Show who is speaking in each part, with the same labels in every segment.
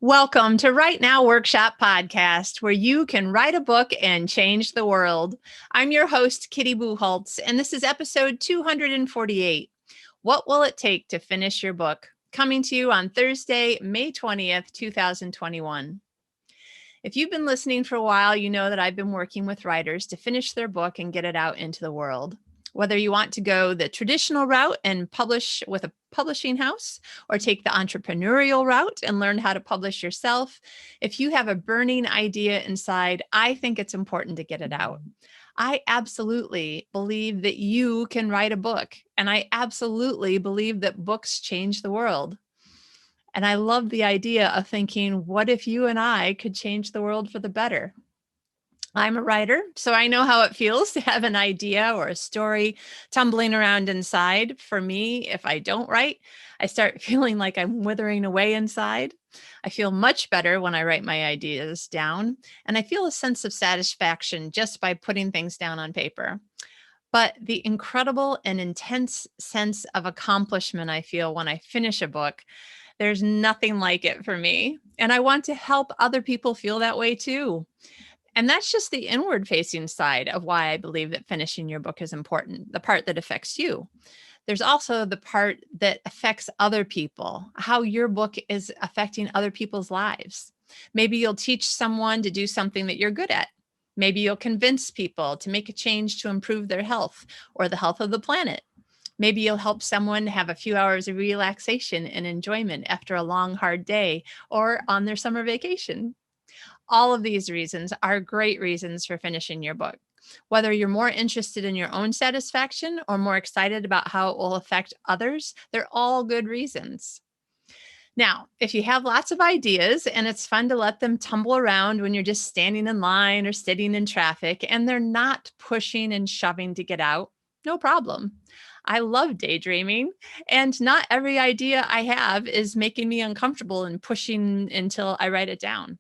Speaker 1: Welcome to Write Now Workshop Podcast, where you can write a book and change the world. I'm your host, Kitty Bucholtz, and this is episode 248. What will it take to finish your book? Coming to you on Thursday, May 20th, 2021. If you've been listening for a while, you know that I've been working with writers to finish their book and get it out into the world. Whether you want to go the traditional route and publish with a publishing house, or take the entrepreneurial route and learn how to publish yourself, if you have a burning idea inside, I think it's important to get it out. I absolutely believe that you can write a book, and I absolutely believe that books change the world. And I love the idea of thinking, what if you and I could change the world for the better? I'm a writer, so I know how it feels to have an idea or a story tumbling around inside. For me, if I don't write, I start feeling like I'm withering away inside. I feel much better when I write my ideas down, and I feel a sense of satisfaction just by putting things down on paper. But the incredible and intense sense of accomplishment I feel when I finish a book, there's nothing like it for me. And I want to help other people feel that way too. And that's just the inward facing side of why I believe that finishing your book is important, the part that affects you. There's also the part that affects other people, how your book is affecting other people's lives. Maybe you'll teach someone to do something that you're good at. Maybe you'll convince people to make a change to improve their health or the health of the planet. Maybe you'll help someone have a few hours of relaxation and enjoyment after a long, hard day or on their summer vacation. All of these reasons are great reasons for finishing your book. Whether you're more interested in your own satisfaction or more excited about how it will affect others, they're all good reasons. Now, if you have lots of ideas and it's fun to let them tumble around when you're just standing in line or sitting in traffic and they're not pushing and shoving to get out, no problem. I love daydreaming, and not every idea I have is making me uncomfortable and pushing until I write it down.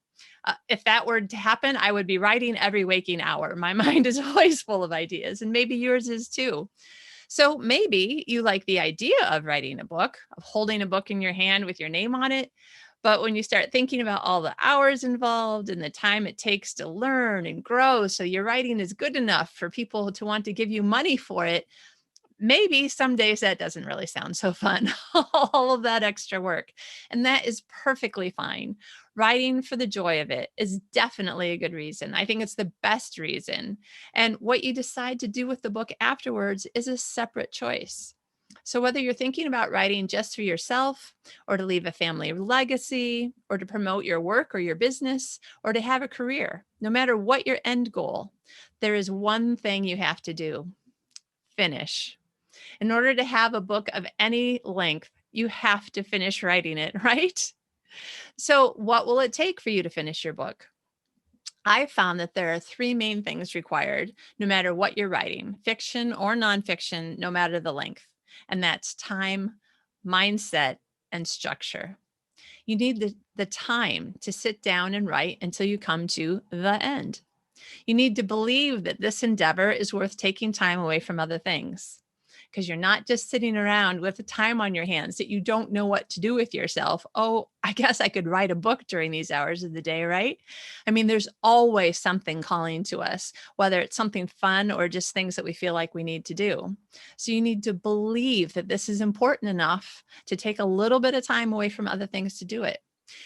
Speaker 1: If that were to happen, I would be writing every waking hour. My mind is always full of ideas, and maybe yours is too. So maybe you like the idea of writing a book, of holding a book in your hand with your name on it. But when you start thinking about all the hours involved and the time it takes to learn and grow so your writing is good enough for people to want to give you money for it, maybe some days that doesn't really sound so fun, all of that extra work. And that is perfectly fine. Writing for the joy of it is definitely a good reason. I think it's the best reason. And what you decide to do with the book afterwards is a separate choice. So whether you're thinking about writing just for yourself, or to leave a family legacy, or to promote your work or your business, or to have a career, no matter what your end goal, there is one thing you have to do: finish. In order to have a book of any length, you have to finish writing it, right? So, what will it take for you to finish your book? I found that there are three main things required, no matter what you're writing, fiction or nonfiction, no matter the length. And that's time, mindset, and structure. You need the time to sit down and write until you come to the end. You need to believe that this endeavor is worth taking time away from other things, because you're not just sitting around with the time on your hands that you don't know what to do with yourself. Oh, I guess I could write a book during these hours of the day, right? I mean, there's always something calling to us, whether it's something fun or just things that we feel like we need to do. So you need to believe that this is important enough to take a little bit of time away from other things to do it.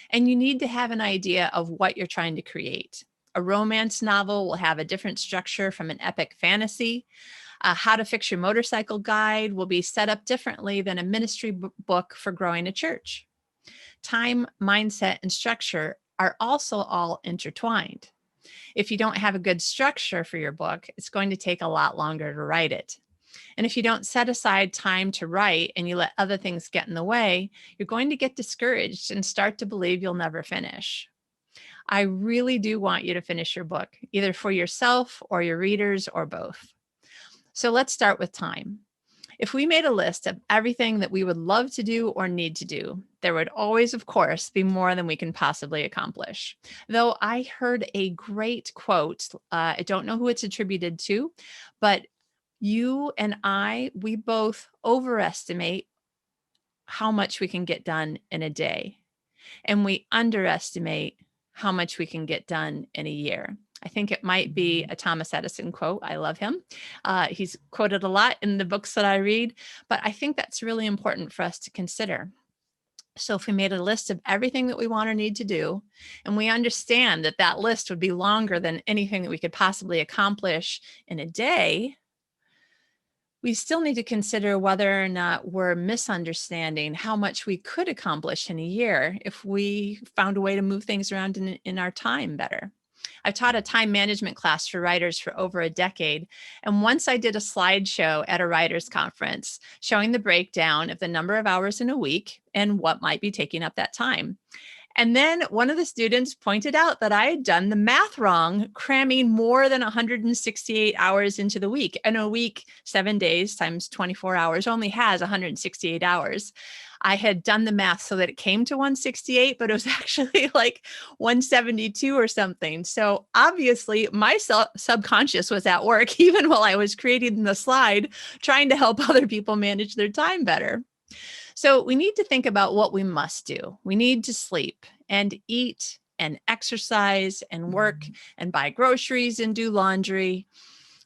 Speaker 1: And you need to have an idea of what you're trying to create. A romance novel will have a different structure from an epic fantasy. A How to Fix Your Motorcycle guide will be set up differently than a ministry book for growing a church. Time, mindset, and structure are also all intertwined. If you don't have a good structure for your book, it's going to take a lot longer to write it. And if you don't set aside time to write and you let other things get in the way, you're going to get discouraged and start to believe you'll never finish. I really do want you to finish your book, either for yourself or your readers or both. So let's start with time. If we made a list of everything that we would love to do or need to do, there would always, of course, be more than we can possibly accomplish. Though I heard a great quote, I don't know who it's attributed to, but you and I, we both overestimate how much we can get done in a day. and we underestimate how much we can get done in a year. I think it might be a Thomas Edison quote. I love him. He's quoted a lot in the books that I read, but I think that's really important for us to consider. So if we made a list of everything that we want or need to do, and we understand that that list would be longer than anything that we could possibly accomplish in a day, we still need to consider whether or not we're misunderstanding how much we could accomplish in a year if we found a way to move things around in our time better. I've taught a time management class for writers for over a decade. And once I did a slideshow at a writers conference showing the breakdown of the number of hours in a week and what might be taking up that time. And then one of the students pointed out that I had done the math wrong, cramming more than 168 hours into the week. And a week, 7 days times 24 hours, only has 168 hours. I had done the math so that it came to 168, but it was actually like 172 or something. So obviously my subconscious was at work, even while I was creating the slide, trying to help other people manage their time better. So we need to think about what we must do. We need to sleep and eat and exercise and work and buy groceries and do laundry.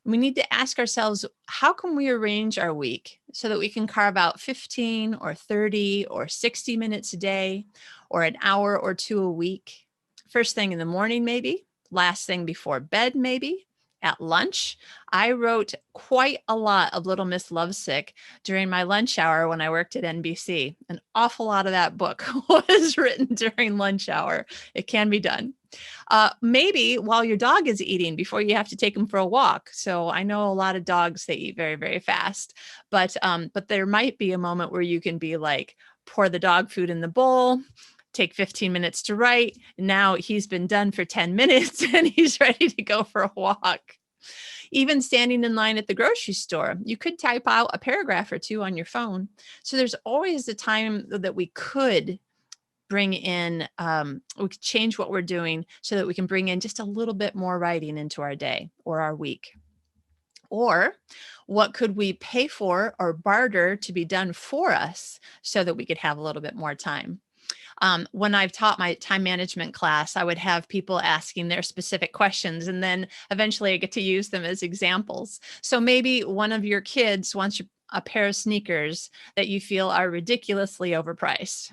Speaker 1: We need to ask ourselves, how can we arrange our week so that we can carve out 15 or 30 or 60 minutes a day or an hour or two a week? First thing in the morning, maybe. Last thing before bed, maybe. At lunch, I wrote quite a lot of Little Miss Lovesick during my lunch hour when I worked at NBC. An awful lot of that book was written during lunch hour. It can be done. Maybe while your dog is eating before you have to take him for a walk. So I know a lot of dogs, they eat very, very fast, but there might be a moment where you can be like, pour the dog food in the bowl, take 15 minutes to write. Now he's been done for 10 minutes and he's ready to go for a walk. Even standing in line at the grocery store, you could type out a paragraph or two on your phone. So there's always a time that we could bring in, we could change what we're doing so that we can bring in just a little bit more writing into our day or our week. Or what could we pay for or barter to be done for us so that we could have a little bit more time? When I've taught my time management class, I would have people asking their specific questions, and then eventually I get to use them as examples. So maybe one of your kids wants a pair of sneakers that you feel are ridiculously overpriced.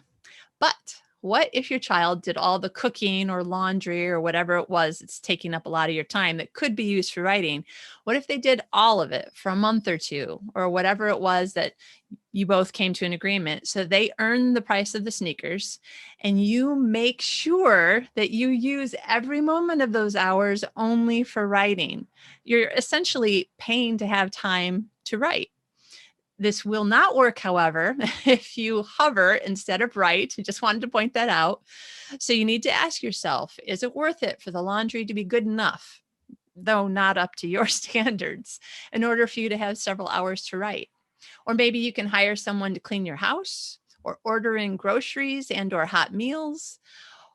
Speaker 1: But what if your child did all the cooking or laundry or whatever it was that's taking up a lot of your time that could be used for writing? What if they did all of it for a month or two or whatever it was that you both came to an agreement? So they earn the price of the sneakers and you make sure that you use every moment of those hours only for writing. You're essentially paying to have time to write. This will not work, however, if you hover instead of write. I just wanted to point that out. So you need to ask yourself, is it worth it for the laundry to be good enough, though not up to your standards, in order for you to have several hours to write? Or maybe you can hire someone to clean your house or order in groceries and or hot meals.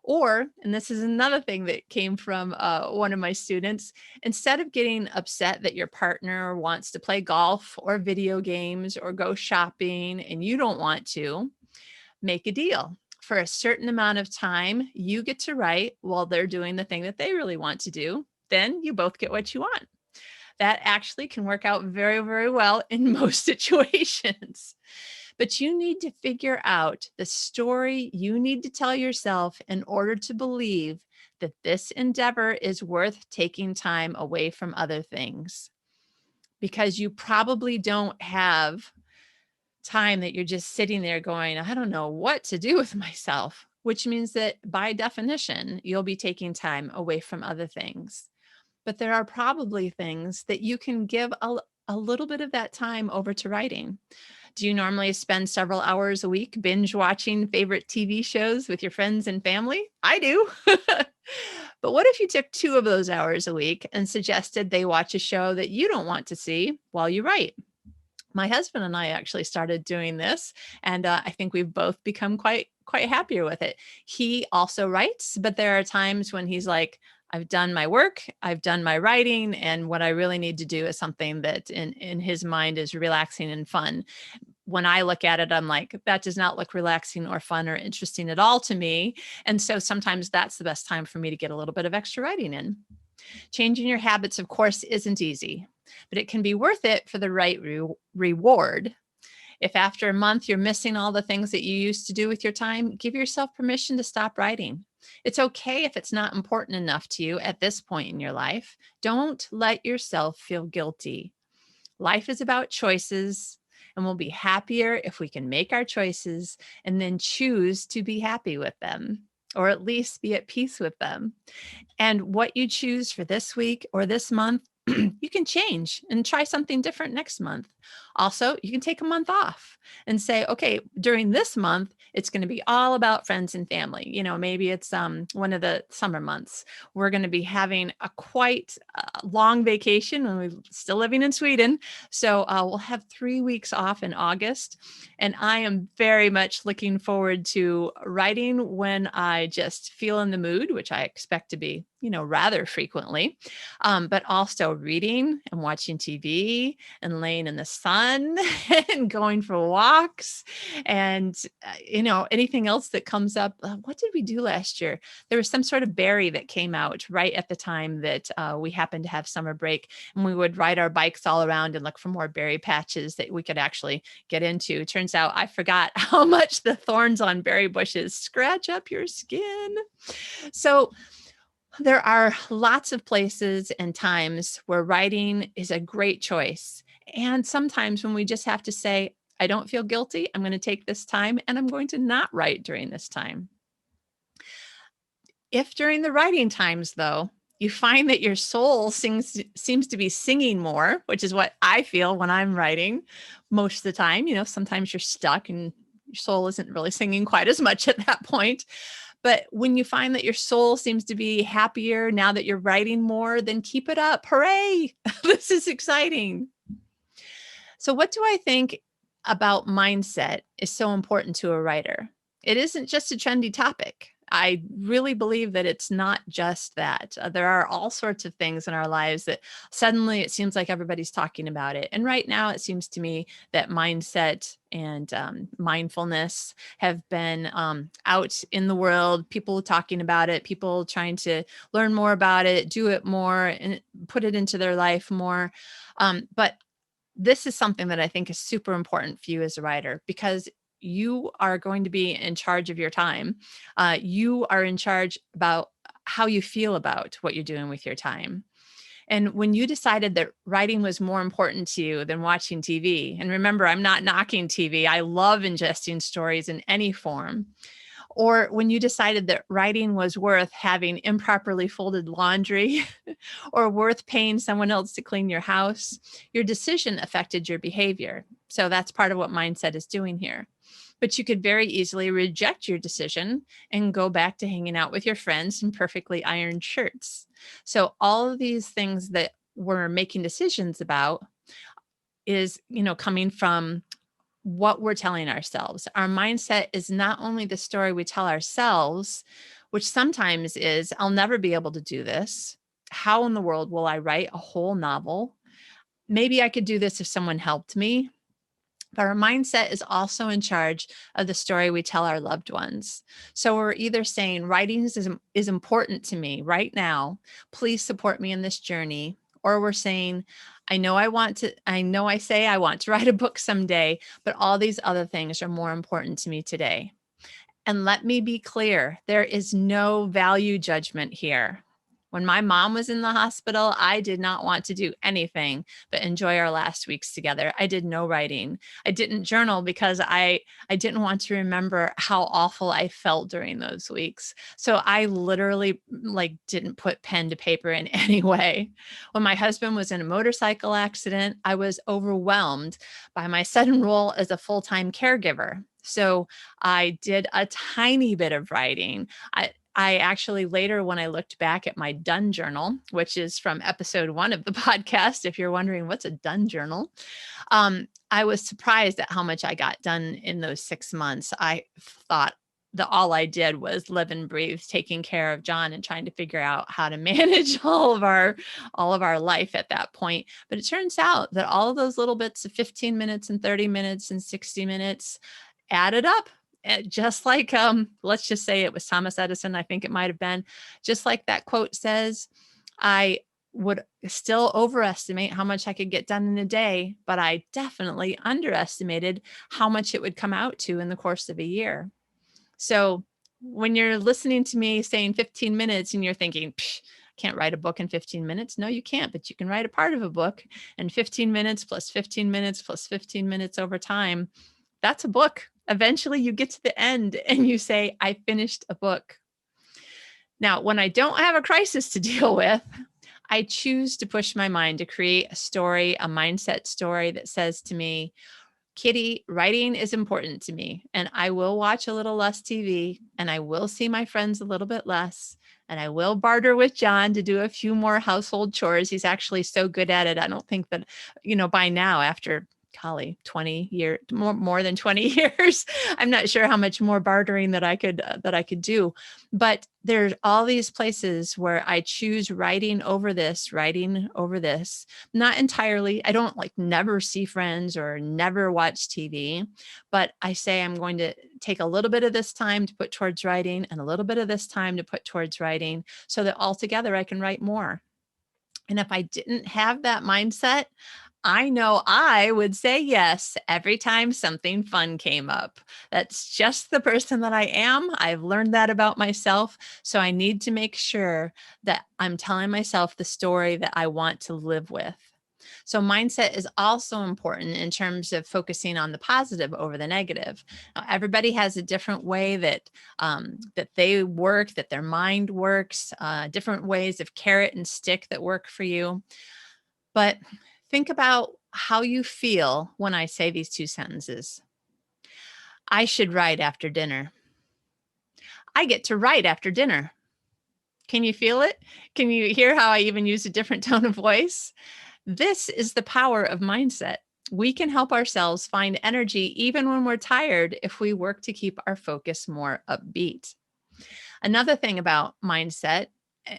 Speaker 1: Or, and this is another thing that came from one of my students, instead of getting upset that your partner wants to play golf or video games or go shopping and you don't want to, make a deal. For a certain amount of time, you get to write while they're doing the thing that they really want to do. Then you both get what you want. That actually can work out very, very well in most situations. But you need to figure out the story you need to tell yourself in order to believe that this endeavor is worth taking time away from other things. Because you probably don't have time that you're just sitting there going, I don't know what to do with myself, which means that by definition, you'll be taking time away from other things. But there are probably things that you can give a little bit of that time over to writing. Do you normally spend several hours a week binge watching favorite TV shows with your friends and family? I do. But what if you took 2 of those hours a week and suggested they watch a show that you don't want to see while you write? My husband and I actually started doing this, and I think we've both become quite happier with it. He also writes, but there are times when he's like, I've done my work, I've done my writing, and what I really need to do is something that in his mind is relaxing and fun. when I look at it, I'm like, that does not look relaxing or fun or interesting at all to me. And so sometimes that's the best time for me to get a little bit of extra writing in. Changing your habits, of course, isn't easy, but it can be worth it for the right reward. If after a month you're missing all the things that you used to do with your time, give yourself permission to stop writing. It's okay if it's not important enough to you at this point in your life. Don't let yourself feel guilty. Life is about choices, and we'll be happier if we can make our choices and then choose to be happy with them, or at least be at peace with them. And what you choose for this week or this month, you can change and try something different next month. Also, you can take a month off and say, okay, during this month, it's going to be all about friends and family. Maybe it's one of the summer months. We're going to be having a quite long vacation when we're still living in Sweden. So we'll have 3 weeks off in August. And I am very much looking forward to writing when I just feel in the mood, which I expect to be, rather frequently, but also reading and watching TV and laying in the sun and going for walks and, anything else that comes up. What did we do last year? There was some sort of berry that came out right at the time that we happened to have summer break, and we would ride our bikes all around and look for more berry patches that we could actually get into. Turns out I forgot how much the thorns on berry bushes scratch up your skin. So there are lots of places and times where writing is a great choice. And sometimes when we just have to say, I don't feel guilty, I'm going to take this time and I'm going to not write during this time. If during the writing times, though, you find that your soul seems to be singing more, which is what I feel when I'm writing most of the time. Sometimes you're stuck and your soul isn't really singing quite as much at that point. But when you find that your soul seems to be happier now that you're writing more, then keep it up. Hooray! This is exciting. So what do I think about mindset is so important to a writer? It isn't just a trendy topic. I really believe that it's not just that. There are all sorts of things in our lives that suddenly it seems like everybody's talking about it. And right now it seems to me that mindset and mindfulness have been out in the world, people talking about it, people trying to learn more about it, do it more, and put it into their life more. But this is something that I think is super important for you as a writer, because you are going to be in charge of your time. You are in charge about how you feel about what you're doing with your time. And when you decided that writing was more important to you than watching TV, and remember, I'm not knocking TV. I love ingesting stories in any form. Or when you decided that writing was worth having improperly folded laundry or worth paying someone else to clean your house, your decision affected your behavior. So that's part of what mindset is doing here. But you could very easily reject your decision and go back to hanging out with your friends in perfectly ironed shirts. So all of these things that we're making decisions about is, coming from what we're telling ourselves. Our mindset is not only the story we tell ourselves, which sometimes is, I'll never be able to do this. How in the world will I write a whole novel? Maybe I could do this if someone helped me. But our mindset is also in charge of the story we tell our loved ones. So we're either saying writing is important to me right now. Please support me in this journey. Or we're saying, I say I want to write a book someday, but all these other things are more important to me today. And let me be clear, there is no value judgment here. When my mom was in the hospital, I did not want to do anything but enjoy our last weeks together. I did no writing. I didn't journal because I didn't want to remember how awful I felt during those weeks. So I literally didn't put pen to paper in any way. When my husband was in a motorcycle accident, I was overwhelmed by my sudden role as a full-time caregiver. So I did a tiny bit of writing. I actually later, when I looked back at my done journal, which is from episode 1 of the podcast, if you're wondering what's a done journal, I was surprised at how much I got done in those 6 months. I thought, all I did was live and breathe, taking care of John and trying to figure out how to manage all of our life at that point. But it turns out that all of those little bits of 15 minutes and 30 minutes and 60 minutes added up. Just like, let's just say it was Thomas Edison, I think it might have been, just like that quote says, I would still overestimate how much I could get done in a day, but I definitely underestimated how much it would come out to in the course of a year. So when you're listening to me saying 15 minutes and you're thinking, can't write a book in 15 minutes. No, you can't, but you can write a part of a book, and 15 minutes plus 15 minutes plus 15 minutes over time, that's a book. Eventually you get to the end and you say, I finished a book. Now, when I don't have a crisis to deal with, I choose to push my mind to create a story, a mindset story that says to me, Kitty, writing is important to me, and I will watch a little less TV, and I will see my friends a little bit less, and I will barter with John to do a few more household chores. He's actually so good at it. I don't think that, by now, after 20 years, more than 20 years, I'm not sure how much more bartering that I could do. But there's all these places where I choose writing over this. Not entirely. I don't never see friends or never watch TV, but I say I'm going to take a little bit of this time to put towards writing and a little bit of this time to put towards writing, so that altogether I can write more. And if I didn't have that mindset, I know I would say yes every time something fun came up. That's just the person that I am. I've learned that about myself. So I need to make sure that I'm telling myself the story that I want to live with. So mindset is also important in terms of focusing on the positive over the negative. Now, everybody has a different way that they work, that their mind works, different ways of carrot and stick that work for you. But think about how you feel when I say these two sentences. I should write after dinner. I get to write after dinner. Can you feel it? Can you hear how I even use a different tone of voice? This is the power of mindset. We can help ourselves find energy even when we're tired if we work to keep our focus more upbeat. Another thing about mindset,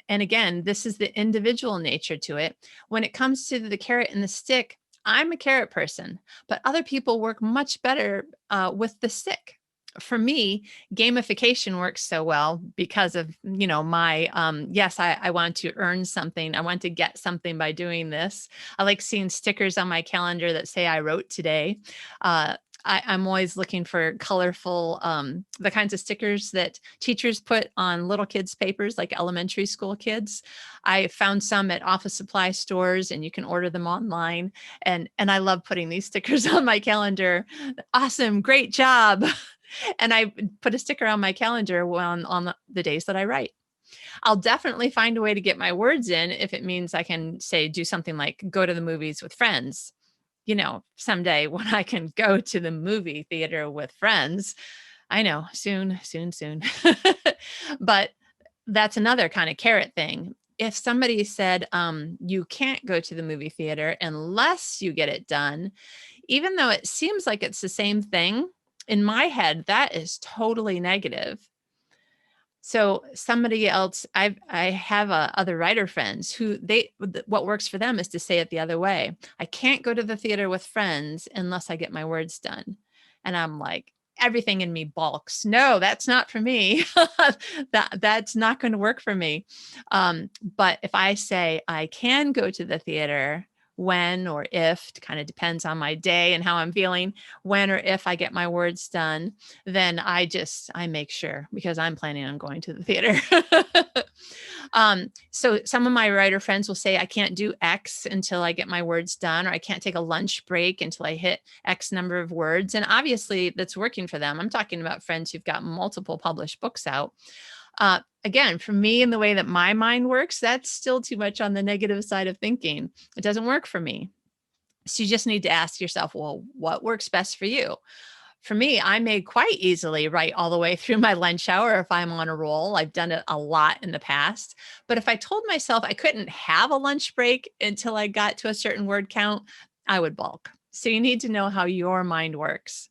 Speaker 1: and again, this is the individual nature to it. When it comes to the carrot and the stick, I'm a carrot person, but other people work much better with the stick. For me, gamification works so well because of, my, yes, I want to earn something. I want to get something by doing this. I like seeing stickers on my calendar that say I wrote today. I'm always looking for colorful, the kinds of stickers that teachers put on little kids' papers, like elementary school kids. I found some at office supply stores, and you can order them online. And I love putting these stickers on my calendar. Awesome, great job. And I put a sticker on my calendar on the days that I write. I'll definitely find a way to get my words in if it means I can do something like go to the movies with friends. Someday when I can go to the movie theater with friends. I know, soon. But that's another kind of carrot thing. If somebody said, you can't go to the movie theater unless you get it done, even though it seems like it's the same thing, in my head, that is totally negative. So somebody else, I have other writer friends who what works for them is to say it the other way. I can't go to the theater with friends unless I get my words done. And I'm like, everything in me balks. No, that's not for me. That's not going to work for me. But if I say I can go to the theater when or if, it kind of depends on my day and how I'm feeling, when or if I get my words done, then I make sure, because I'm planning on going to the theater. So some of my writer friends will say, I can't do X until I get my words done, or I can't take a lunch break until I hit X number of words. And obviously that's working for them. I'm talking about friends who've got multiple published books out. Again, for me and the way that my mind works, that's still too much on the negative side of thinking. It doesn't work for me. So you just need to ask yourself, well, what works best for you? For me, I may quite easily write all the way through my lunch hour if I'm on a roll. I've done it a lot in the past. But if I told myself I couldn't have a lunch break until I got to a certain word count, I would balk. So you need to know how your mind works.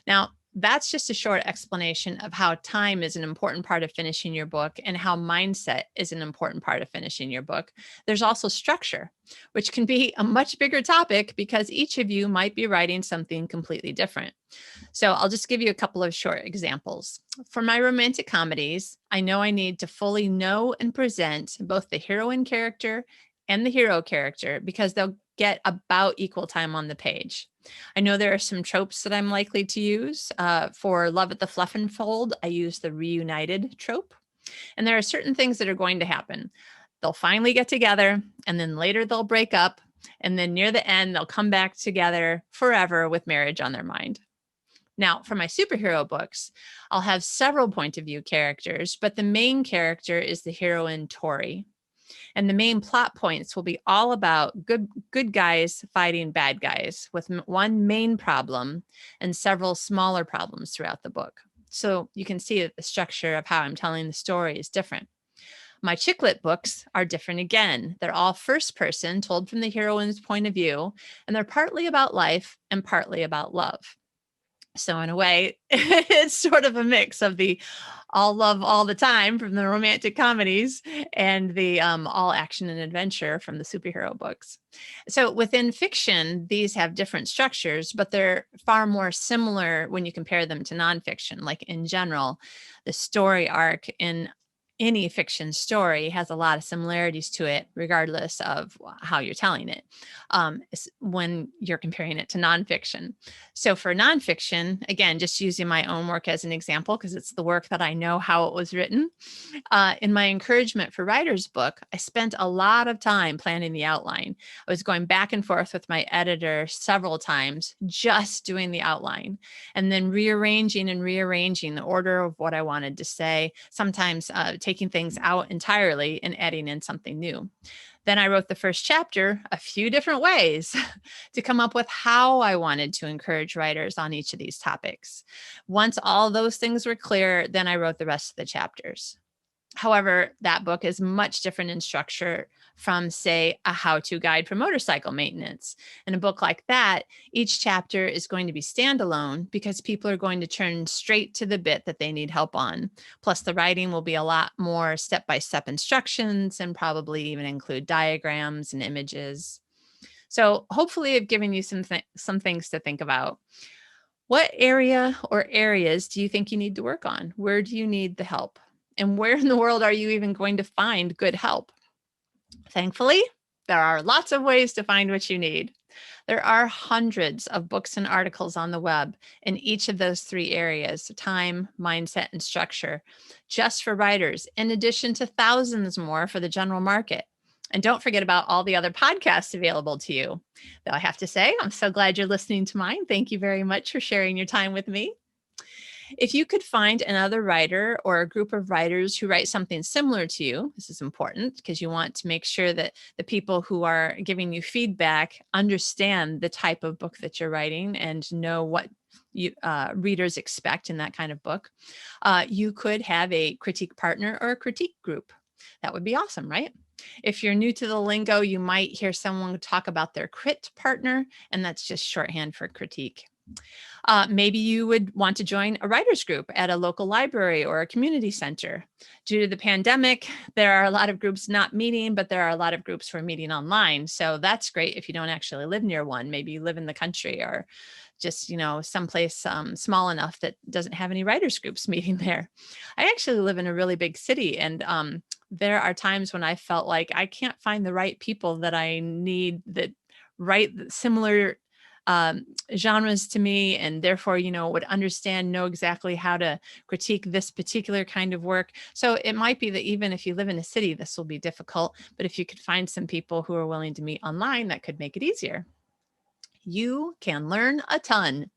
Speaker 1: Now, that's just a short explanation of how time is an important part of finishing your book and how mindset is an important part of finishing your book. There's also structure, which can be a much bigger topic because each of you might be writing something completely different. So I'll just give you a couple of short examples. For my romantic comedies, I know I need to fully know and present both the heroine character and the hero character because they'll get about equal time on the page. I know there are some tropes that I'm likely to use. For Love at the Fluffenfold, I use the reunited trope. And there are certain things that are going to happen. They'll finally get together, and then later they'll break up, and then near the end, they'll come back together forever with marriage on their mind. Now, for my superhero books, I'll have several point of view characters, but the main character is the heroine Tori. And the main plot points will be all about good guys fighting bad guys with one main problem and several smaller problems throughout the book. So you can see that the structure of how I'm telling the story is different. My chick lit books are different again. They're all first person, told from the heroine's point of view, and they're partly about life and partly about love. So in a way, it's sort of a mix of the all love all the time from the romantic comedies and the all action and adventure from the superhero books. So within fiction, these have different structures, but they're far more similar when you compare them to nonfiction. Like in general, the story arc in any fiction story has a lot of similarities to it, regardless of how you're telling it, when you're comparing it to nonfiction. So for nonfiction, again, just using my own work as an example, because it's the work that I know how it was written. In my encouragement for writer's book, I spent a lot of time planning the outline. I was going back and forth with my editor several times, just doing the outline, and then rearranging the order of what I wanted to say, sometimes taking things out entirely and adding in something new. Then I wrote the first chapter a few different ways to come up with how I wanted to encourage writers on each of these topics. Once all those things were clear, then I wrote the rest of the chapters. However, that book is much different in structure from, say, a how-to guide for motorcycle maintenance. In a book like that, each chapter is going to be standalone because people are going to turn straight to the bit that they need help on. Plus, the writing will be a lot more step-by-step instructions and probably even include diagrams and images. So hopefully I've given you some things to think about. What area or areas do you think you need to work on? Where do you need the help? And where in the world are you even going to find good help? Thankfully, there are lots of ways to find what you need. There are hundreds of books and articles on the web in each of those three areas: time, mindset, and structure, just for writers, in addition to thousands more for the general market. And don't forget about all the other podcasts available to you. Though I have to say, I'm so glad you're listening to mine. Thank you very much for sharing your time with me. If you could find another writer or a group of writers who write something similar to you, this is important because you want to make sure that the people who are giving you feedback understand the type of book that you're writing and know what readers expect in that kind of book. You could have a critique partner or a critique group. That would be awesome, right? If you're new to the lingo, you might hear someone talk about their crit partner, and that's just shorthand for critique. Maybe you would want to join a writers group at a local library or a community center. Due to the pandemic, there are a lot of groups not meeting, but there are a lot of groups who are meeting online. So that's great if you don't actually live near one. Maybe you live in the country or just, someplace small enough that doesn't have any writers groups meeting there. I actually live in a really big city, and there are times when I felt like I can't find the right people that I need that write similar genres to me, and therefore, would know exactly how to critique this particular kind of work. So it might be that even if you live in a city, this will be difficult, but if you could find some people who are willing to meet online, that could make it easier. You can learn a ton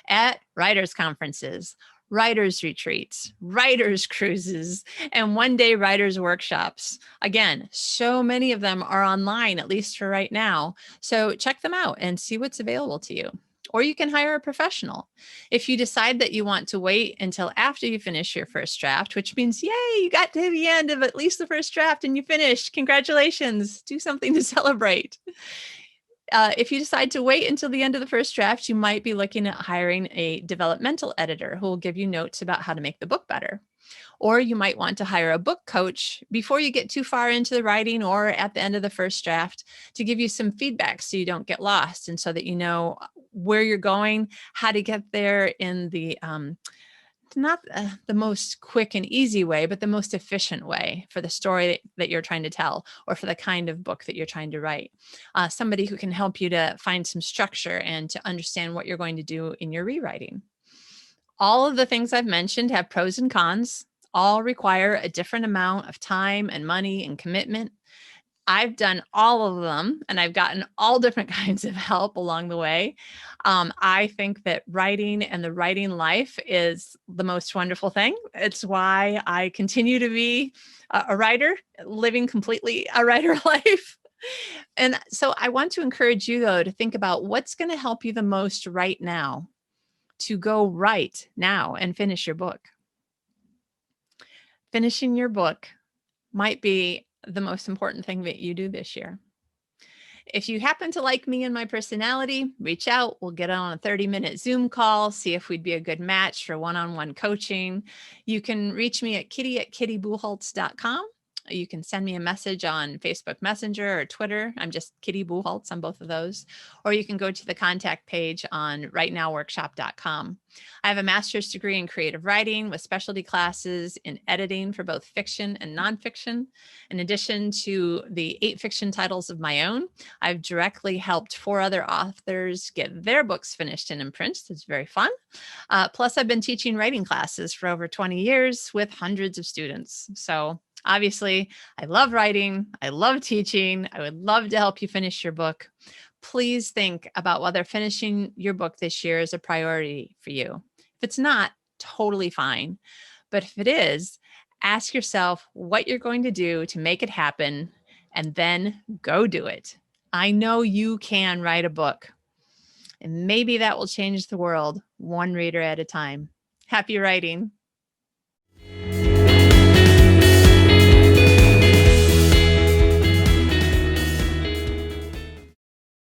Speaker 1: at writers' conferences, writers' retreats, writers' cruises, and one-day writers' workshops. Again, so many of them are online, at least for right now. So check them out and see what's available to you. Or you can hire a professional. If you decide that you want to wait until after you finish your first draft, which means, yay, you got to the end of at least the first draft and you finished. Congratulations. Do something to celebrate. If you decide to wait until the end of the first draft, you might be looking at hiring a developmental editor who will give you notes about how to make the book better. Or you might want to hire a book coach before you get too far into the writing or at the end of the first draft to give you some feedback so you don't get lost and so that you know where you're going, how to get there in the not the most quick and easy way, but the most efficient way for the story that you're trying to tell or for the kind of book that you're trying to write. Somebody who can help you to find some structure and to understand what you're going to do in your rewriting. All of the things I've mentioned have pros and cons, all require a different amount of time and money and commitment. I've done all of them and I've gotten all different kinds of help along the way. I think that writing and the writing life is the most wonderful thing. It's why I continue to be a writer, living completely a writer life. And so I want to encourage you, though, to think about what's going to help you the most right now to go right now and finish your book. Finishing your book might be the most important thing that you do this year. If you happen to like me and my personality, reach out. We'll get on a 30-minute Zoom call, see if we'd be a good match for one-on-one coaching. You can reach me at kitty@kittybucholtz.com. You can send me a message on Facebook Messenger or Twitter. I'm just Kitty Bucholtz on both of those. Or you can go to the contact page on rightnowworkshop.com. I have a master's degree in creative writing with specialty classes in editing for both fiction and nonfiction. In addition to the 8 fiction titles of my own, I've directly helped 4 other authors get their books finished and in print. It's very fun. Plus, I've been teaching writing classes for over 20 years with hundreds of students. So obviously, I love writing. I love teaching. I would love to help you finish your book. Please think about whether finishing your book this year is a priority for you. If it's not, totally fine. But if it is, ask yourself what you're going to do to make it happen and then go do it. I know you can write a book, and maybe that will change the world one reader at a time. Happy writing.